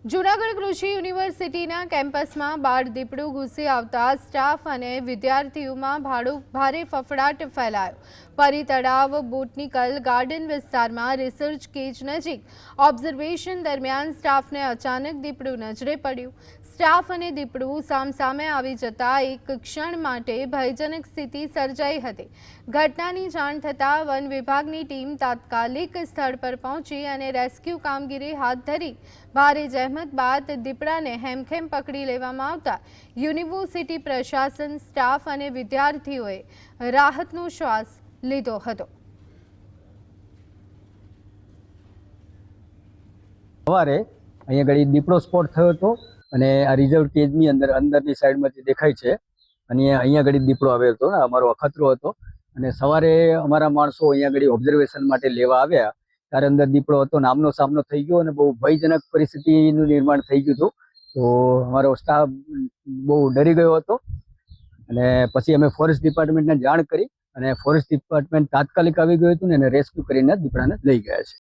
જૂનાગઢ કૃષિ યુનિવર્સિટીના કેમ્પસમાં બાળ દીપડું ઘૂસી આવતા સ્ટાફ અને વિદ્યાર્થીઓમાં ભારે ફફડાટ ફેલાયો। પરી તળાવ બોટનિકલ ગાર્ડન વિસ્તારમાં રિસર્ચ કેજ નજીક ઓબ્ઝર્વેશન દરમિયાન સ્ટાફને અચાનક દીપડું નજરે પડ્યું। સ્ટાફ અને દીપડું સામસામે આવી જતા એક ક્ષણ માટે ભયજનક સ્થિતિ સર્જાઈ હતી। ઘટનાની જાણ થતાં વન વિભાગની ટીમ તાત્કાલિક સ્થળ પર પહોંચી અને રેસ્ક્યુ કામગીરી હાથ ધરી। ભારે જહેમત બાદ દીપડાને હેમખેમ પકડી લેવામાં આવતા યુનિવર્સિટી પ્રશાસન, સ્ટાફ અને વિદ્યાર્થીઓએ રાહતનો શ્વાસ લીધો હતો। સવારે અહીંયા ઘડી દીપડો સ્પોટ થયો હતો અને આ રિઝર્વ કેજની અંદરની સાઈડમાંથી દેખાય છે અને અહીંયા ઘડી દીપડો આવ્યો હતો ને અમારો અખતરો હતો અને સવારે અમારા માણસો અહીંયા ઘડી ઓબ્ઝર્વેશન માટે લેવા આવ્યા ત્યારે અંદર દીપડો હતો ને આમનો સામનો થઈ ગયો અને બહુ ભયજનક પરિસ્થિતિનું નિર્માણ થઈ ગયું હતું। તો અમારો સ્ટાફ બહુ ડરી ગયો હતો અને પછી અમે ફોરેસ્ટ ડિપાર્ટમેન્ટને જાણ કરી અને ફોરેસ્ટ ડિપાર્ટમેન્ટ તાત્કાલિક આવી ગયું હતું ને એને રેસ્ક્યુ કરીને દીપડાને લઈ ગયા છે।